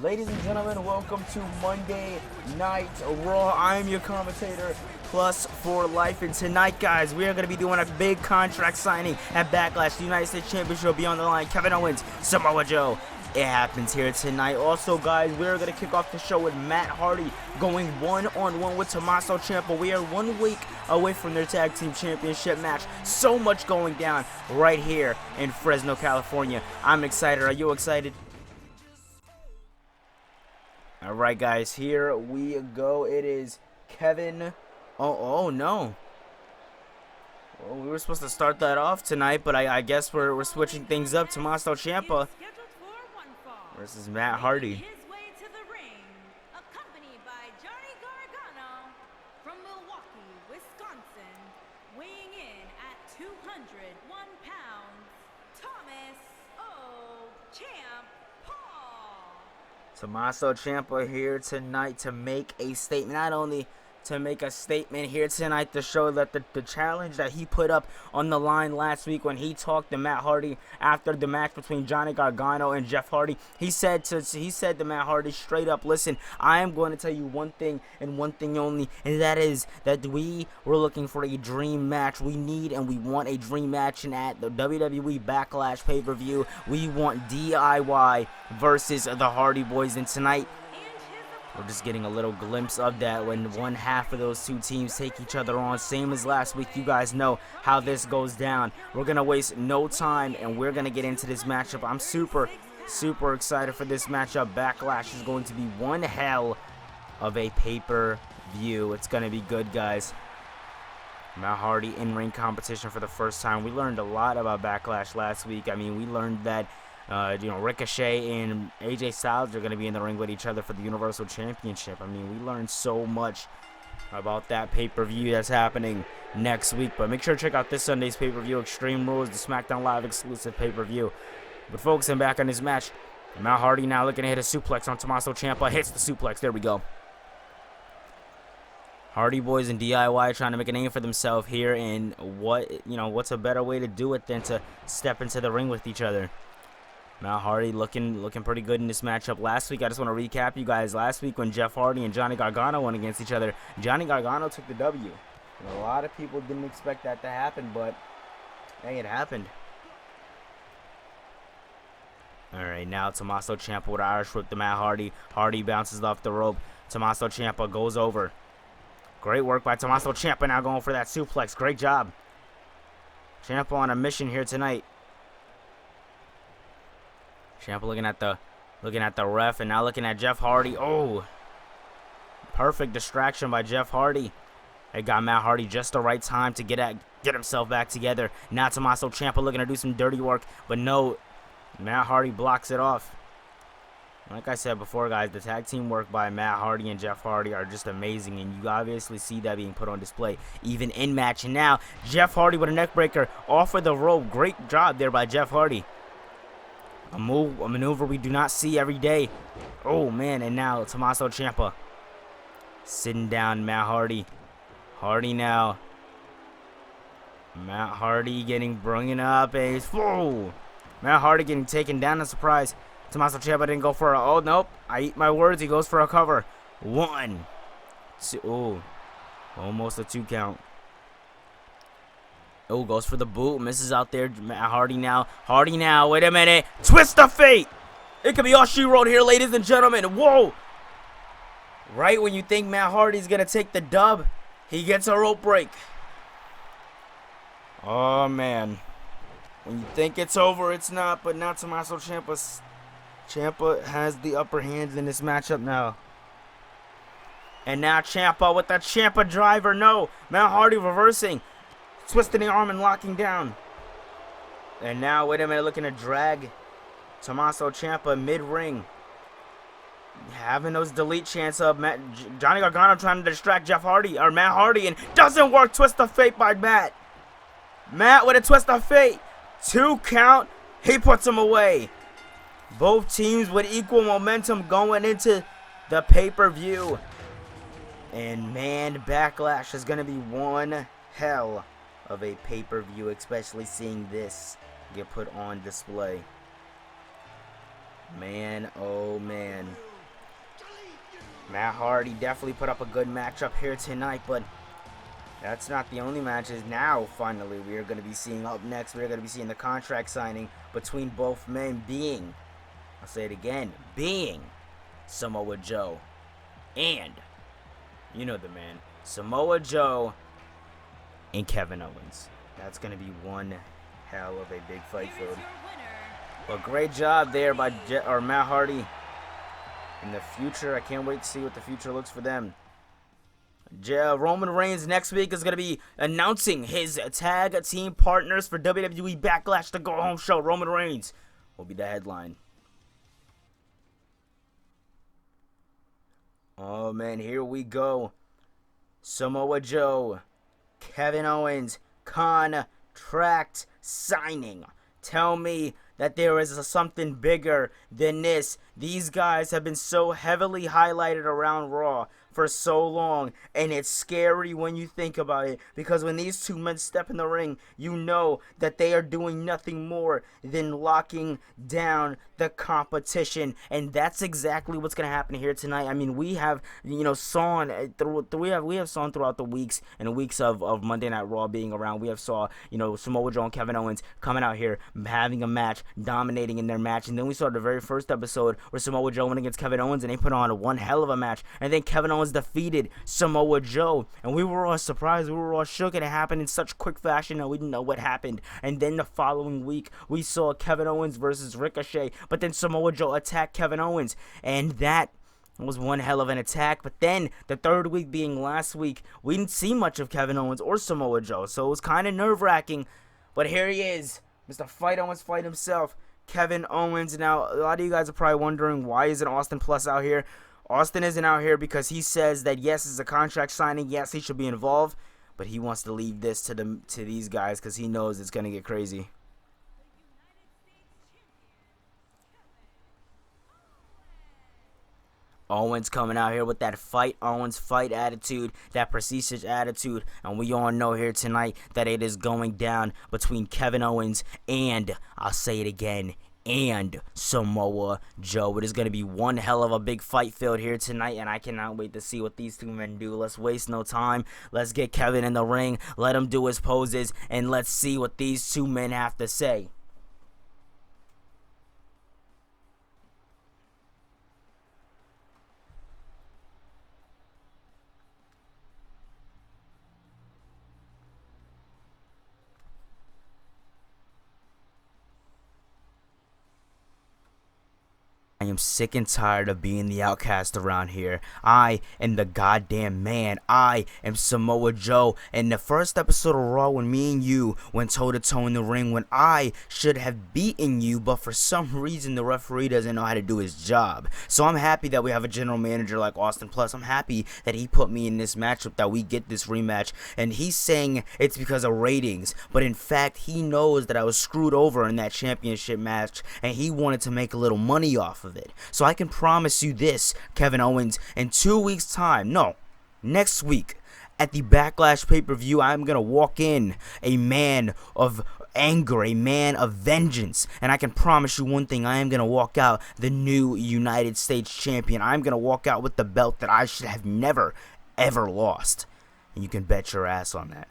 Ladies and gentlemen, welcome to Monday Night Raw. I am your commentator, Plus for Life. And tonight, guys, we are going to be doing a big contract signing at Backlash. The United States Championship will be on the line. Kevin Owens, Samoa Joe. It happens here tonight. Also, guys, we're going to kick off the show with Matt Hardy going one-on-one with Tommaso Ciampa. We are 1 week away from their tag team championship match. So much going down right here in Fresno, California. I'm excited. Are you excited? Alright, guys, here we go. It is Kevin. Oh no. Well, we were supposed to start that off tonight, but I guess we're switching things up. Tommaso Ciampa versus Matt Hardy. Tommaso Ciampa here tonight to make a statement. Not only to make a statement here tonight to show that the challenge that he put up on the line last week when he talked to Matt Hardy after the match between Johnny Gargano and Jeff Hardy, he said to Matt Hardy straight up, listen, I am going to tell you one thing and one thing only, and that is that we were looking for a dream match. We need and we want a dream match, and at the WWE Backlash pay-per-view, we want DIY versus the Hardy Boys. And tonight, we're just getting a little glimpse of that when one half of those two teams take each other on. Same as last week. You guys know how this goes down. We're going to waste no time, and we're going to get into this matchup. I'm super excited for this matchup. Backlash is going to be one hell of a pay-per-view. It's going to be good, guys. Matt Hardy in-ring competition for the first time. We learned a lot about Backlash last week. I mean, we learned that Ricochet and AJ Styles are going to be in the ring with each other for the Universal Championship. I mean, we learned so much about that pay-per-view that's happening next week. But make sure to check out this Sunday's pay-per-view, Extreme Rules, the SmackDown Live exclusive pay-per-view. But focusing back on this match, Matt Hardy now looking to hit a suplex on Tommaso Ciampa. Hits the suplex. There we go. Hardy Boys and DIY trying to make a name for themselves here. And what's a better way to do it than to step into the ring with each other? Matt Hardy looking pretty good in this matchup. Last week, I just want to recap you guys. Last week when Jeff Hardy and Johnny Gargano went against each other, Johnny Gargano took the W. And a lot of people didn't expect that to happen, but hey, it happened. Alright, now Tommaso Ciampa with Irish whip to Matt Hardy. Hardy bounces off the rope. Tommaso Ciampa goes over. Great work by Tommaso Ciampa, now going for that suplex. Great job. Ciampa on a mission here tonight. Ciampa looking at the ref and now looking at Jeff Hardy. Oh, perfect distraction by Jeff Hardy. It got Matt Hardy just the right time to get himself back together. Now Tommaso Ciampa looking to do some dirty work, but no, Matt Hardy blocks it off. Like I said before, guys, the tag team work by Matt Hardy and Jeff Hardy are just amazing, and you obviously see that being put on display even in match. And now Jeff Hardy with a neck breaker off of the rope. Great job there by Jeff Hardy. A maneuver we do not see every day. Oh, man, and now Tommaso Ciampa sitting down Matt Hardy. Hardy now. Matt Hardy getting brought up. Whoa! Matt Hardy getting taken down in surprise. Tommaso Ciampa didn't go for a... Oh, nope. I eat my words. He goes for a cover. 1, 2. Oh, almost a 2 count. Oh, goes for the boot. Misses out there. Matt Hardy now. Hardy now. Wait a minute. Twist of fate. It could be all she wrote here, ladies and gentlemen. Whoa. Right when you think Matt Hardy's going to take the dub, he gets a rope break. Oh, man. When you think it's over, it's not. But now Tommaso Ciampa has the upper hand in this matchup now. And now Ciampa with the Ciampa driver. No. Matt Hardy reversing. Twisting the arm and locking down. And now, wait a minute, looking to drag Tommaso Ciampa mid-ring. Having those delete chants of Johnny Gargano trying to distract Matt Hardy, and doesn't work. Twist of fate by Matt. Matt with a twist of fate. 2 count. He puts him away. Both teams with equal momentum going into the pay-per-view. And man, Backlash is going to be one hell of a pay-per-view, especially seeing this get put on display. Man, oh man. Matt Hardy definitely put up a good matchup here tonight, but that's not the only matches. Now, finally, we are going to be seeing up next. We are going to be seeing the contract signing between both men being, I'll say it again, being Samoa Joe and, you know the man, Samoa Joe and Kevin Owens. That's going to be one hell of a big fight, food. But great job there by Matt Hardy. In the future, I can't wait to see what the future looks for them. Roman Reigns next week is going to be announcing his tag team partners for WWE Backlash the Go Home show. Roman Reigns will be the headline. Oh man, here we go. Samoa Joe, Kevin Owens, contract signing. Tell me that there is something bigger than this. These guys have been so heavily highlighted around Raw for so long, and it's scary when you think about it, because when these two men step in the ring, you know that they are doing nothing more than locking down the competition, and that's exactly what's going to happen here tonight. I mean, we have, we have sawn throughout the weeks and weeks of Monday Night Raw being around. We have saw, Samoa Joe and Kevin Owens coming out here, having a match, dominating in their match, and then we saw the very first episode where Samoa Joe went against Kevin Owens, and they put on one hell of a match, and then Kevin Owens defeated Samoa Joe, and we were all surprised, we were all shook, and it happened in such quick fashion that we didn't know what happened. And then the following week, we saw Kevin Owens versus Ricochet, but then Samoa Joe attacked Kevin Owens, and that was one hell of an attack. But then the third week being last week, we didn't see much of Kevin Owens or Samoa Joe, so it was kind of nerve-wracking. But here he is, Mr. Fight Owens Fight himself, Kevin Owens. Now, a lot of you guys are probably wondering, why isn't Austin Plus out here? Austin isn't out here because he says that yes, it's a contract signing, yes, he should be involved, but he wants to leave this to these guys because he knows it's gonna get crazy. Owens coming out here with that Owens fight attitude, that prestige attitude, and we all know here tonight that it is going down between Kevin Owens and, I'll say it again, and Samoa Joe. It is going to be one hell of a big fight field here tonight, and I cannot wait to see what these two men do. Let's waste no time. Let's get Kevin in the ring, let him do his poses, and let's see what these two men have to say. I am sick and tired of being the outcast around here. I am the goddamn man. I am Samoa Joe. In the first episode of Raw, when me and you went toe-to-toe in the ring, when I should have beaten you, but for some reason the referee doesn't know how to do his job. So I'm happy that we have a general manager like Austin Plus. I'm happy that he put me in this matchup, that we get this rematch. And he's saying it's because of ratings, but in fact he knows that I was screwed over in that championship match, and he wanted to make a little money off of it. So I can promise you this, Kevin Owens, in 2 weeks time, no, next week, at the Backlash pay-per-view, I'm going to walk in a man of anger, a man of vengeance, and I can promise you one thing, I am going to walk out the new United States champion. I'm going to walk out with the belt that I should have never, ever lost, and you can bet your ass on that.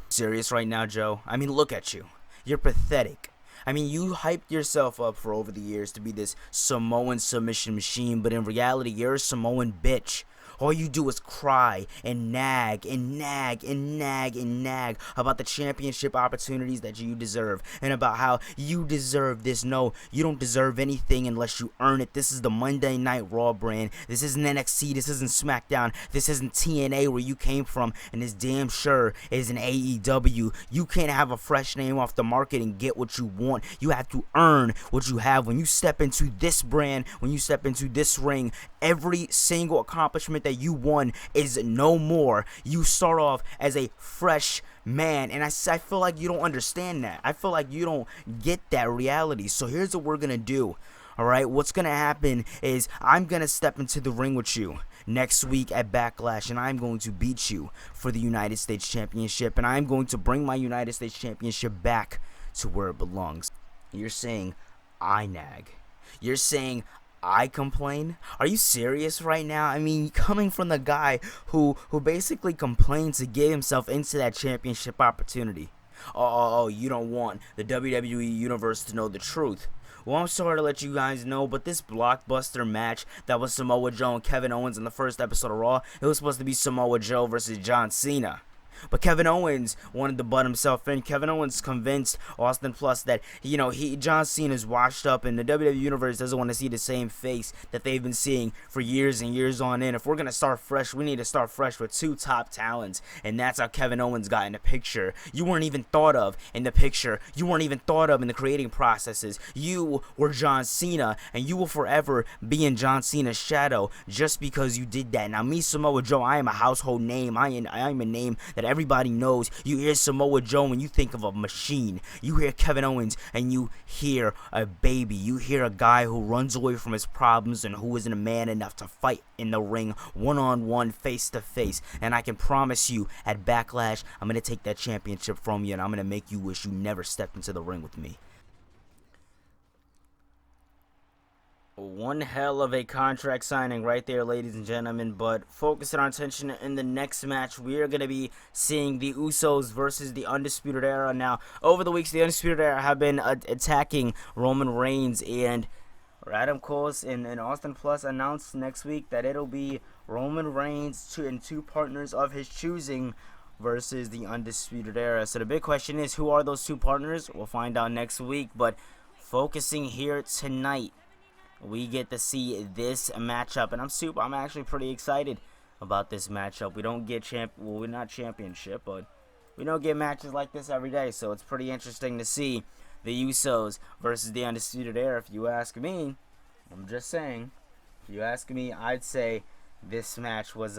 Serious right now, Joe? I mean, look at you. You're pathetic. I mean, you hyped yourself up for over the years to be this Samoan submission machine, but in reality, you're a Samoan bitch. All you do is cry and nag and nag and nag and nag about the championship opportunities that you deserve, and about how you deserve this. No, you don't deserve anything unless you earn it. This is the Monday Night Raw brand. This isn't NXT. This isn't SmackDown. This isn't TNA where you came from, and this damn sure isn't AEW. You can't have a fresh name off the market and get what you want. You have to earn what you have. When you step into this brand, when you step into this ring, every single accomplishment that you won is no more. You start off as a fresh man, and I feel like you don't understand that. I feel like you don't get that reality. So here's what we're gonna do. Alright, what's gonna happen is I'm gonna step into the ring with you next week at Backlash, and I'm going to beat you for the United States Championship, and I'm going to bring my United States Championship back to where it belongs. You're saying I nag. You're saying I complain? Are you serious right now? I mean, coming from the guy who basically complained to get himself into that championship opportunity. Oh, you don't want the WWE Universe to know the truth. Well, I'm sorry to let you guys know, but this blockbuster match that was Samoa Joe and Kevin Owens in the first episode of Raw, it was supposed to be Samoa Joe versus John Cena. But Kevin Owens wanted to butt himself in. Kevin Owens convinced Austin Plus that, John Cena's washed up and the WWE Universe doesn't want to see the same face that they've been seeing for years and years on end. If we're going to start fresh, we need to start fresh with two top talents. And that's how Kevin Owens got in the picture. You weren't even thought of in the picture. You weren't even thought of in the creating processes. You were John Cena, and you will forever be in John Cena's shadow just because you did that. Now, me, Samoa Joe, I am a household name. I am a name that everybody knows. You hear Samoa Joe and you think of a machine. You hear Kevin Owens and you hear a baby. You hear a guy who runs away from his problems and who isn't a man enough to fight in the ring one-on-one, face-to-face. And I can promise you, at Backlash, I'm going to take that championship from you and I'm going to make you wish you never stepped into the ring with me. One hell of a contract signing right there, ladies and gentlemen. But focusing our attention in the next match, we are going to be seeing the Usos versus the Undisputed Era. Now, over the weeks, the Undisputed Era have been attacking Roman Reigns, and Adam Cole and Austin Plus announced next week that it'll be Roman Reigns and two partners of his choosing versus the Undisputed Era. So the big question is, who are those two partners? We'll find out next week. But focusing here tonight, we get to see this matchup, and I'm actually pretty excited about this matchup. We don't get we're not championship, but we don't get matches like this every day, so it's pretty interesting to see the Usos versus the Undisputed Era. If you ask me, I'm just saying, if you ask me, I'd say this match was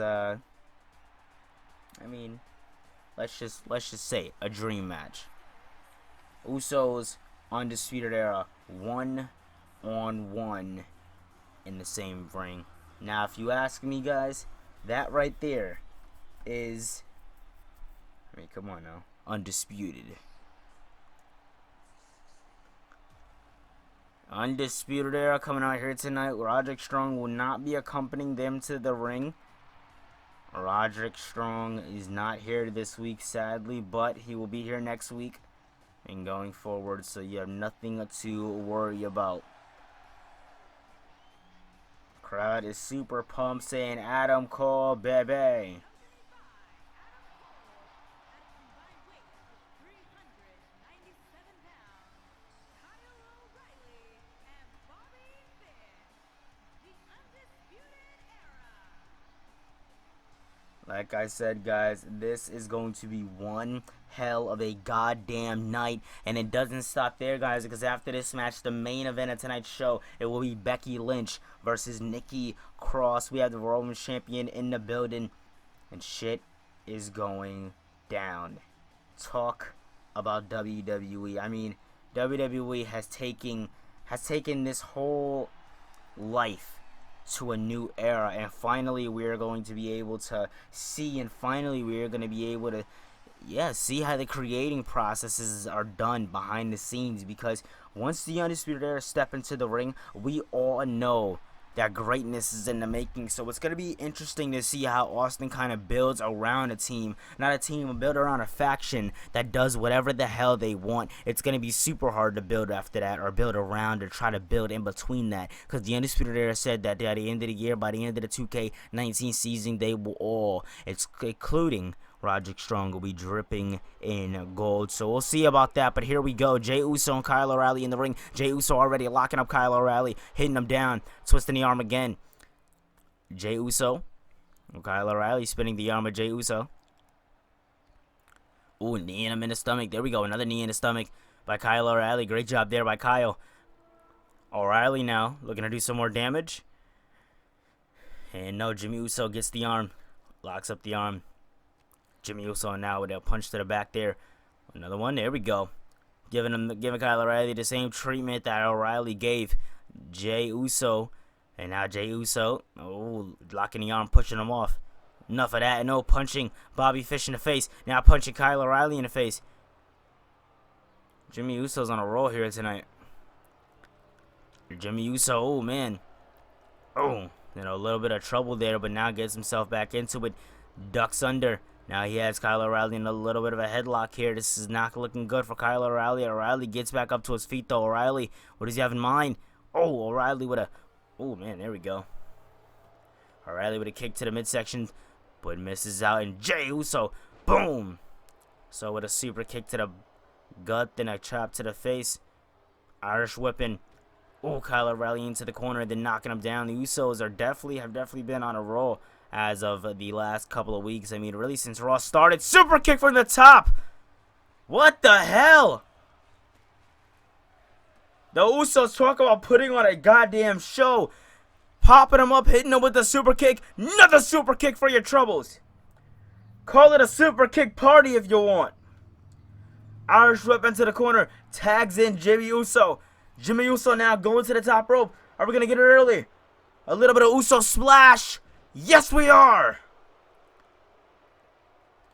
let's just say a dream match. Usos, Undisputed Era, 1-on-1 in the same ring. Now, if you ask me, guys, that right there is, come on now, undisputed. Undisputed Era coming out here tonight. Roderick Strong will not be accompanying them to the ring. Roderick Strong is not here this week, sadly, but he will be here next week and going forward, so you have nothing to worry about. Crowd is super pumped, saying Adam Cole, baby. Like I said, guys, this is going to be one hell of a goddamn night. And it doesn't stop there, guys, because after this match, the main event of tonight's show, it will be Becky Lynch versus Nikki Cross. We have the Raw Women's Champion in the building, and shit is going down. Talk about WWE. I mean, WWE has taken this whole life to a new era, and finally we're going to be able to see, and finally we're going to be able to see how the creating processes are done behind the scenes, because once the Undisputed Era step into the ring, we all know that greatness is in the making. So it's going to be interesting to see how Austin kind of builds around a team, not a team, but build around a faction that does whatever the hell they want. It's going to be super hard to build after that, or build around, or try to build in between that, because the Undisputed Era said that at the end of the year, by the end of the 2K19 season, they will all, including Roderick Strong, will be dripping in gold. So we'll see about that. But here we go. Jey Uso and Kyle O'Reilly in the ring. Jey Uso already locking up Kyle O'Reilly, hitting him down, twisting the arm again. Jey Uso and Kyle O'Reilly spinning the arm of Jey Uso. Ooh, knee in him in the stomach. There we go. Another knee in the stomach by Kyle O'Reilly. Great job there by Kyle. O'Reilly now looking to do some more damage. And no, Jimmy Uso gets the arm. Locks up the arm. Jimmy Uso now with a punch to the back there. Another one. There we go. Giving Kyle O'Reilly the same treatment that O'Reilly gave Jey Uso. And now Jey Uso, locking the arm, pushing him off. Enough of that. No, punching Bobby Fish in the face. Now punching Kyle O'Reilly in the face. Jimmy Uso's on a roll here tonight. Jimmy Uso, oh man. Oh, a little bit of trouble there, but now gets himself back into it. Ducks under. Now he has Kyle O'Reilly in a little bit of a headlock here. This is not looking good for Kyle O'Reilly. O'Reilly gets back up to his feet, though. O'Reilly, what does he have in mind? Oh, O'Reilly with a... Oh, man, there we go. O'Reilly with a kick to the midsection, but misses out. And Jey Uso, boom! So with a super kick to the gut, then a chop to the face. Irish whipping. Oh, Kyle O'Reilly into the corner, then knocking him down. The Usos have definitely been on a roll as of the last couple of weeks. I mean, really since Raw started. Super kick from the top. What the hell? The Usos talk about putting on a goddamn show. Popping him up, hitting him with the super kick. Another super kick for your troubles. Call it a super kick party if you want. Irish whip into the corner. Tags in Jimmy Uso. Jimmy Uso now going to the top rope. Are we going to get it early? A little bit of Uso splash. Yes, we are.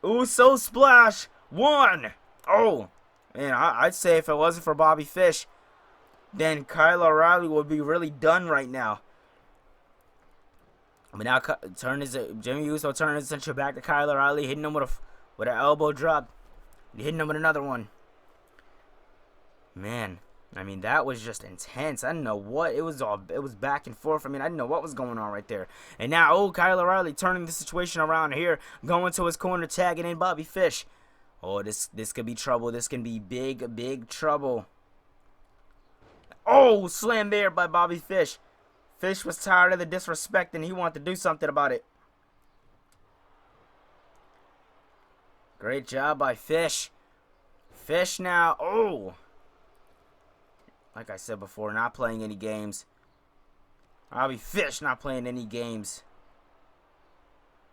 Uso splash. 1. Oh, man, I'd say if it wasn't for Bobby Fish, then Kyle O'Reilly would be really done right now. But now Jimmy Uso turning his attention back to Kyle O'Reilly, hitting him with an elbow drop. Hitting him with another one. Man, I mean, that was just intense. I didn't know what it was. It was back and forth. I mean, I didn't know what was going on right there. And now, Kyle O'Reilly turning the situation around here, going to his corner, tagging in Bobby Fish. Oh, this could be trouble. This can be big trouble. Oh, slam there by Bobby Fish. Fish was tired of the disrespect and he wanted to do something about it. Great job by Fish. Fish now. Oh. Like I said before, not playing any games. Bobby Fish not playing any games.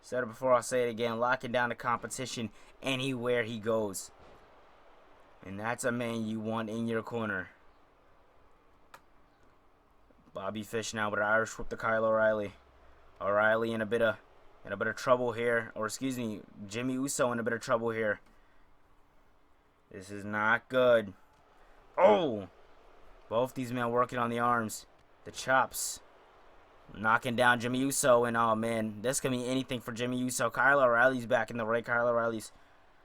Said it before, I'll say it again. Locking down the competition anywhere he goes. And that's a man you want in your corner. Bobby Fish now with an Irish whip to Kyle O'Reilly. O'Reilly in a bit of trouble here. Or excuse me, Jimmy Uso in a bit of trouble here. This is not good. Oh! Both these men working on the arms. The chops. Knocking down Jimmy Uso. And oh man, this can be anything for Jimmy Uso. Kyle O'Reilly's back in the ring. Kyle O'Reilly's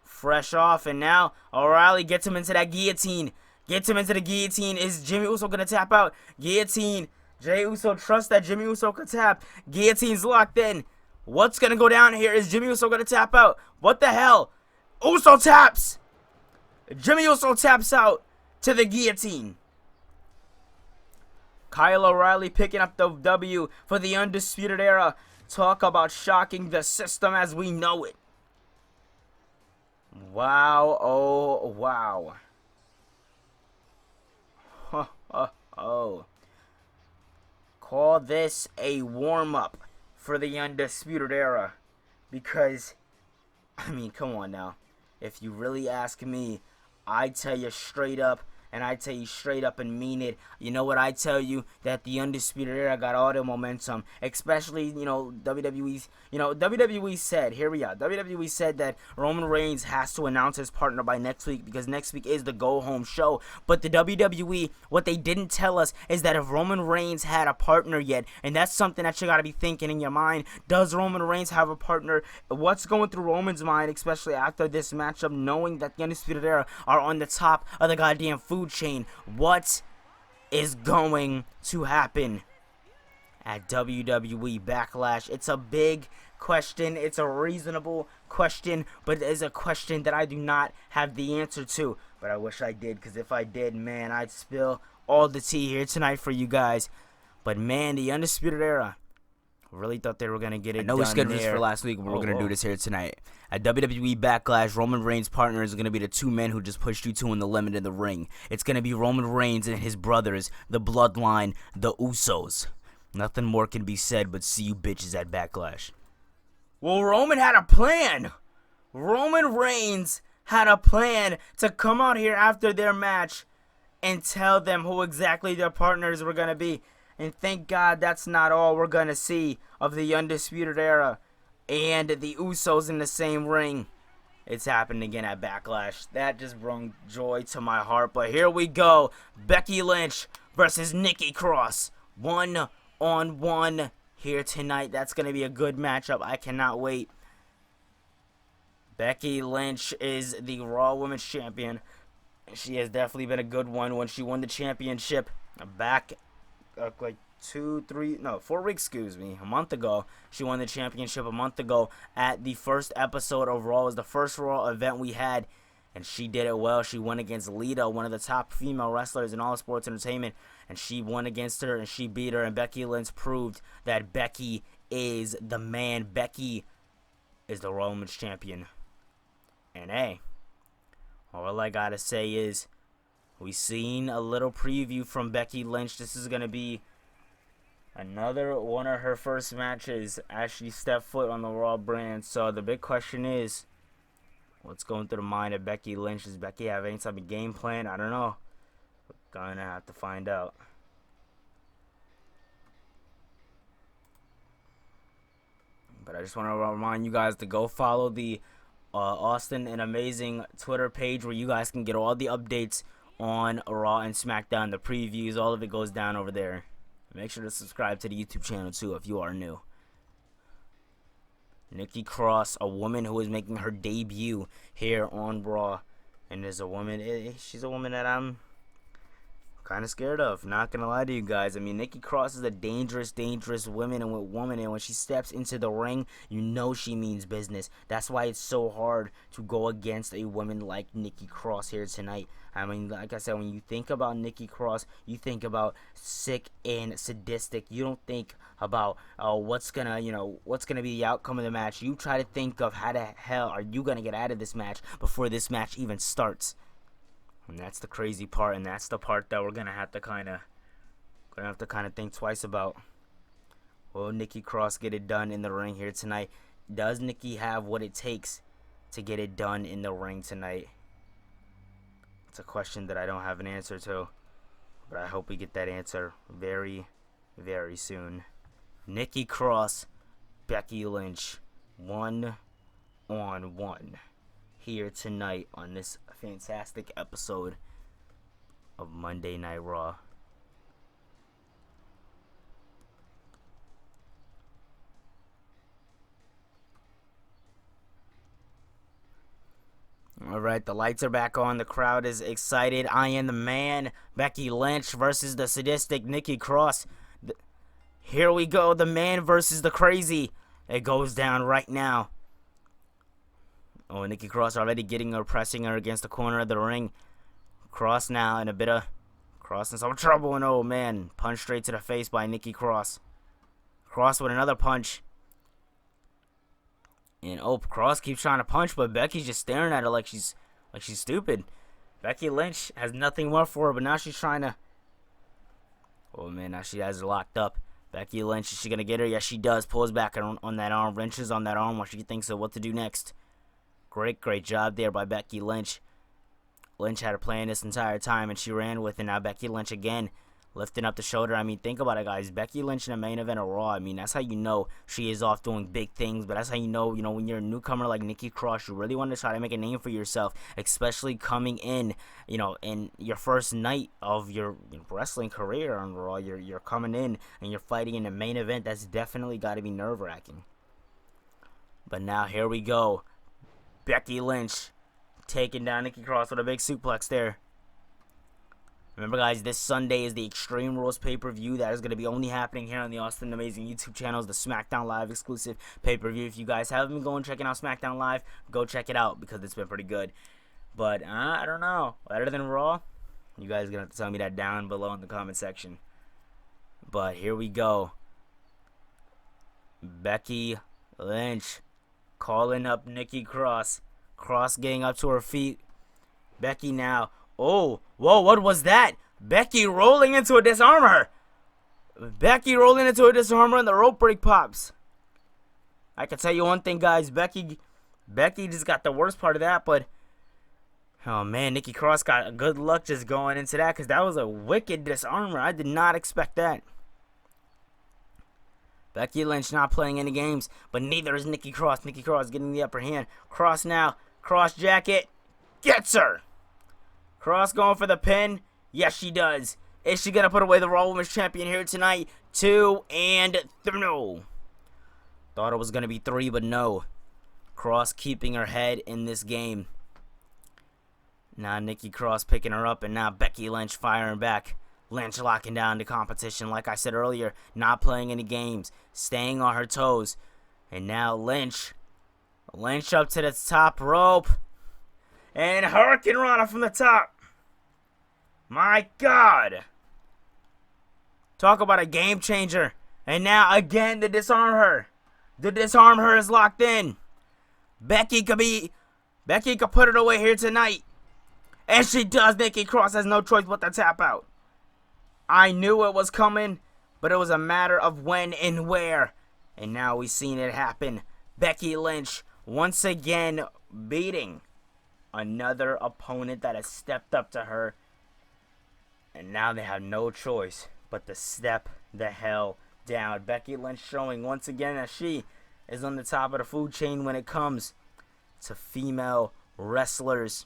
fresh off. And now O'Reilly gets him into that guillotine. Gets him into the guillotine. Is Jimmy Uso going to tap out? Guillotine. Jey Uso trusts that Jimmy Uso could tap. Guillotine's locked in. What's going to go down here? Is Jimmy Uso going to tap out? What the hell? Uso taps. Jimmy Uso taps out to the guillotine. Kyle O'Reilly picking up the W for the Undisputed Era. Talk about shocking the system as we know it. Wow. Oh, wow. Oh. Call this a warm-up for the Undisputed Era. Because, I mean, come on now. If you really ask me, I tell you straight up, and I tell you straight up and mean it. You know what I tell you? That the Undisputed Era got all the momentum. Especially, WWE said, here we are. WWE said that Roman Reigns has to announce his partner by next week because next week is the go-home show. But the WWE, what they didn't tell us is that if Roman Reigns had a partner yet, and that's something that you got to be thinking in your mind. Does Roman Reigns have a partner? What's going through Roman's mind, especially after this matchup, knowing that the Undisputed Era are on the top of the goddamn food chain? What is going to happen at WWE Backlash? It's a big question. It's a reasonable question, but it is a question that I do not have the answer to. But I wish I did, because if I did, man, I'd spill all the tea here tonight for you guys. But man, the Undisputed Era really thought they were going to get it done. I know we scheduled this for last week, but we're going to do this here tonight. At WWE Backlash, Roman Reigns' partner is going to be the two men who just pushed you two in the limit in the ring. It's going to be Roman Reigns and his brothers, the Bloodline, the Usos. Nothing more can be said, but see you bitches at Backlash. Well, Roman had a plan. Roman Reigns had a plan to come out here after their match and tell them who exactly their partners were going to be. And thank God that's not all we're going to see of the Undisputed Era and the Usos in the same ring. It's happened again at Backlash. That just brought joy to my heart. But here we go. Becky Lynch versus Nikki Cross. 1-on-1 here tonight. That's going to be a good matchup. I cannot wait. Becky Lynch is the Raw Women's Champion. She has definitely been a good one when she won the championship back like 4 weeks, a month ago. She won the championship a month ago at the first episode of Raw. It was the first Raw event we had, and she did it well. She won against Lita, one of the top female wrestlers in all sports entertainment, and she won against her, and she beat her, and Becky Lynch proved that Becky is the man. Becky is the Raw Women's Champion. And hey, all I gotta say is, we seen a little preview from Becky Lynch. This is gonna be another one of her first matches as she stepped foot on the Raw brand. So the big question is, what's going through the mind of Becky Lynch? Does Becky have any type of game plan? I don't know. We're gonna have to find out. But I just want to remind you guys to go follow the Austin and Amazing Twitter page, where you guys can get all the updates on Raw and SmackDown, the previews, all of it goes down over there. Make sure to subscribe to the YouTube channel too if you are new. Nikki Cross, a woman who is making her debut here on Raw, and is a woman. She's a woman that I'm kind of scared of. Not gonna lie to you guys. I mean, Nikki Cross is a dangerous woman, and when she steps into the ring, you know she means business. That's why it's so hard to go against a woman like Nikki Cross here tonight. I mean, like I said, when you think about Nikki Cross, you think about sick and sadistic. You don't think about what's gonna be the outcome of the match. You try to think of how the hell are you gonna get out of this match before this match even starts. And that's the crazy part, and that's the part that we're gonna have to kind of think twice about. Will Nikki Cross get it done in the ring here tonight? Does Nikki have what it takes to get it done in the ring tonight? It's a question that I don't have an answer to, but I hope we get that answer very, very soon. Nikki Cross, Becky Lynch, 1-on-1 here tonight on this fantastic episode of Monday Night Raw. Alright, the lights are back on. The crowd is excited. I am the man. Becky Lynch versus the sadistic Nikki Cross. Here we go. The man versus the crazy. It goes down right now. Oh, Nikki Cross already pressing her against the corner of the ring. Cross now in a bit of Cross in some trouble, and oh man, punch straight to the face by Nikki Cross. Cross with another punch. And oh, Cross keeps trying to punch, but Becky's just staring at her like she's stupid. Becky Lynch has nothing more for her, but now she's trying to. Oh man, now she has her locked up. Becky Lynch, is she gonna get her? Yes, she does. Pulls back on that arm, wrenches on that arm while she thinks of what to do next. Great job there by Becky Lynch. Lynch had her plan this entire time, and she ran with it. Now Becky Lynch again, lifting up the shoulder. I mean, think about it, guys. Becky Lynch in the main event of Raw. I mean, that's how you know she is off doing big things. But that's how you know, when you're a newcomer like Nikki Cross, you really want to try to make a name for yourself, especially coming in, in your first night of your wrestling career on Raw. You're coming in and you're fighting in the main event. That's definitely got to be nerve-wracking. But now here we go. Becky Lynch taking down Nikki Cross with a big suplex there. Remember, guys, this Sunday is the Extreme Rules pay-per-view. That is going to be only happening here on the Austin Amazing YouTube channels, the SmackDown Live exclusive pay-per-view. If you guys haven't been going checking out SmackDown Live, go check it out because it's been pretty good. But I don't know, better than Raw? You guys are going to have to tell me that down below in the comment section. But here we go. Becky Lynch calling up Nikki Cross. Cross getting up to her feet. Becky now. Oh, whoa, what was that? Becky rolling into a disarmer. Becky rolling into a disarmer and the rope break pops. I can tell you one thing, guys. Becky just got the worst part of that, but oh man, Nikki Cross got good luck just going into that because that was a wicked disarmer. I did not expect that. Becky Lynch not playing any games, but neither is Nikki Cross. Nikki Cross getting the upper hand. Cross now Cross jacket. Gets her. Cross going for the pin. Yes, she does. Is she going to put away the Raw Women's Champion here tonight? 2 and 3. No. Thought it was going to be 3, but no. Cross keeping her head in this game. Now Nikki Cross picking her up, and now Becky Lynch firing back. Lynch locking down the competition. Like I said earlier, not playing any games. Staying on her toes. And now Lynch. Lynch up to the top rope. And Hurricane Rana from the top. My God. Talk about a game changer. And now again to disarm her. The disarm her is locked in. Becky could put it away here tonight. And she does. Nikki Cross has no choice but to tap out. I knew it was coming, but it was a matter of when and where. And now we've seen it happen. Becky Lynch once again beating another opponent that has stepped up to her. And now they have no choice but to step the hell down. Becky Lynch showing once again that she is on the top of the food chain when it comes to female wrestlers.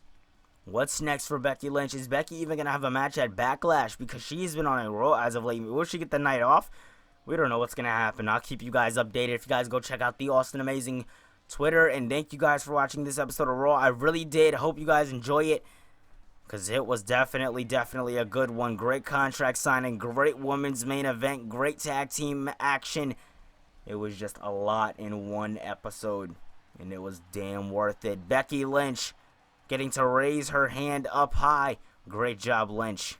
What's next for Becky Lynch? Is Becky even going to have a match at Backlash? Because she's been on a roll as of late. Will she get the night off? We don't know what's going to happen. I'll keep you guys updated. If you guys go check out the Austin Amazing Twitter. And thank you guys for watching this episode of Raw. I really did. Hope you guys enjoy it. Because it was definitely a good one. Great contract signing. Great women's main event. Great tag team action. It was just a lot in one episode. And it was damn worth it. Becky Lynch getting to raise her hand up high. Great job, Lynch.